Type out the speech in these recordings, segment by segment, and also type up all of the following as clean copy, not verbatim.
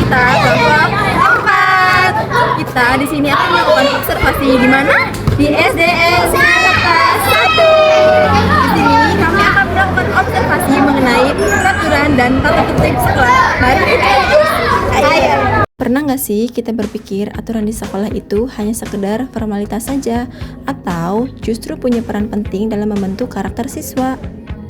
kita kelompok 4. Kita di sini akan melakukan observasi di mana? Di SDN kelas 1. Di sini kami akan melakukan observasi mengenai peraturan dan tata tertib sekolah. Mari kita ayo. Pernah nggak sih kita berpikir aturan di sekolah itu hanya sekedar formalitas saja, atau justru punya peran penting dalam membentuk karakter siswa?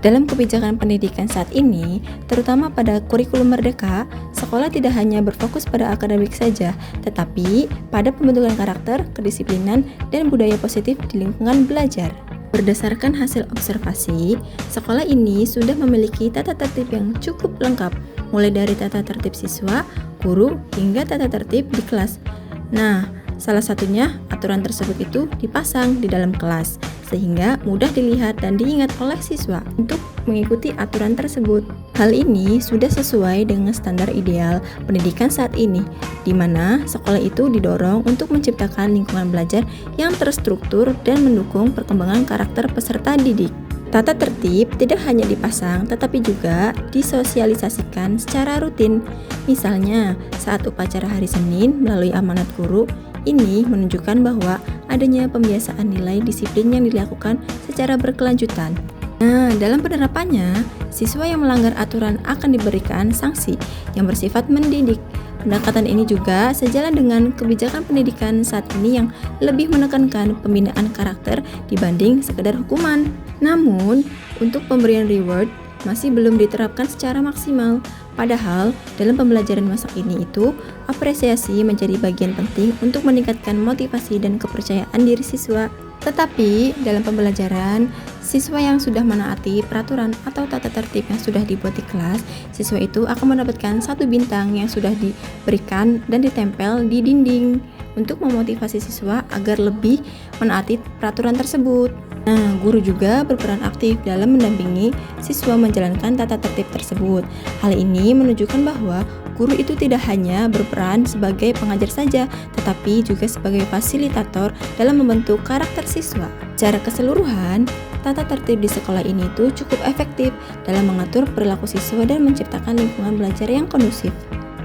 Dalam kebijakan pendidikan saat ini, terutama pada kurikulum merdeka, sekolah tidak hanya berfokus pada akademik saja, tetapi pada pembentukan karakter, kedisiplinan, dan budaya positif di lingkungan belajar. Berdasarkan hasil observasi, sekolah ini sudah memiliki tata tertib yang cukup lengkap, mulai dari tata tertib siswa, guru, hingga tata tertib di kelas. Nah, salah satunya aturan tersebut itu dipasang di dalam kelas, sehingga mudah dilihat dan diingat oleh siswa untuk mengikuti aturan tersebut. Hal ini sudah sesuai dengan standar ideal pendidikan saat ini, di mana sekolah itu didorong untuk menciptakan lingkungan belajar yang terstruktur dan mendukung perkembangan karakter peserta didik. Tata tertib tidak hanya dipasang, tetapi juga disosialisasikan secara rutin. Misalnya, saat upacara hari Senin melalui amanat guru, ini menunjukkan bahwa adanya pembiasaan nilai disiplin yang dilakukan secara berkelanjutan. Nah, dalam penerapannya, siswa yang melanggar aturan akan diberikan sanksi yang bersifat mendidik. Pendekatan ini juga sejalan dengan kebijakan pendidikan saat ini yang lebih menekankan pembinaan karakter dibanding sekedar hukuman. Namun, untuk pemberian reward masih belum diterapkan secara maksimal. Padahal, dalam pembelajaran masa kini itu, apresiasi menjadi bagian penting untuk meningkatkan motivasi dan kepercayaan diri siswa. Tetapi, dalam pembelajaran, siswa yang sudah menaati peraturan atau tata tertib yang sudah dibuat di kelas, siswa itu akan mendapatkan 1 bintang yang sudah diberikan dan ditempel di dinding untuk memotivasi siswa agar lebih menaati peraturan tersebut. Nah, guru juga berperan aktif dalam mendampingi siswa menjalankan tata tertib tersebut. Hal ini menunjukkan bahwa guru itu tidak hanya berperan sebagai pengajar saja, tetapi juga sebagai fasilitator dalam membentuk karakter siswa. Secara keseluruhan, tata tertib di sekolah ini tuh cukup efektif dalam mengatur perilaku siswa dan menciptakan lingkungan belajar yang kondusif.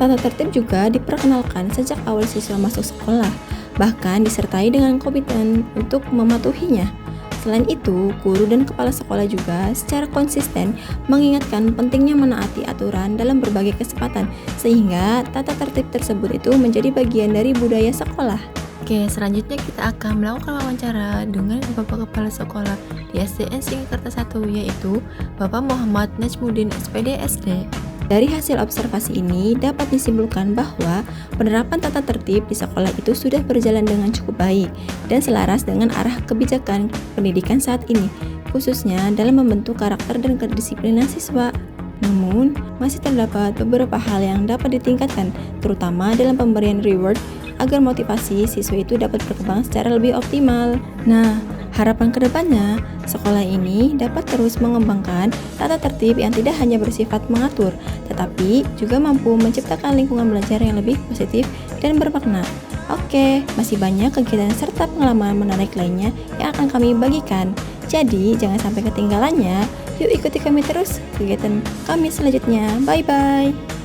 Tata tertib juga diperkenalkan sejak awal siswa masuk sekolah, bahkan disertai dengan komitmen untuk mematuhinya. Selain itu, guru dan kepala sekolah juga secara konsisten mengingatkan pentingnya menaati aturan dalam berbagai kesempatan, sehingga tata tertib tersebut itu menjadi bagian dari budaya sekolah. Oke, selanjutnya kita akan melakukan wawancara dengan Bapak Kepala Sekolah di SDN Singkerta 1, yaitu Bapak Muhammad Najmuddin SPD SD. Dari hasil observasi ini dapat disimpulkan bahwa penerapan tata tertib di sekolah itu sudah berjalan dengan cukup baik dan selaras dengan arah kebijakan pendidikan saat ini, khususnya dalam membentuk karakter dan kedisiplinan siswa. Namun, masih terdapat beberapa hal yang dapat ditingkatkan, terutama dalam pemberian reward agar motivasi siswa itu dapat berkembang secara lebih optimal. Nah, harapan kedepannya, sekolah ini dapat terus mengembangkan tata tertib yang tidak hanya bersifat mengatur, tetapi juga mampu menciptakan lingkungan belajar yang lebih positif dan bermakna. Oke, masih banyak kegiatan serta pengalaman menarik lainnya yang akan kami bagikan. Jadi, jangan sampai ketinggalannya. Yuk ikuti kami terus kegiatan kami selanjutnya. Bye-bye.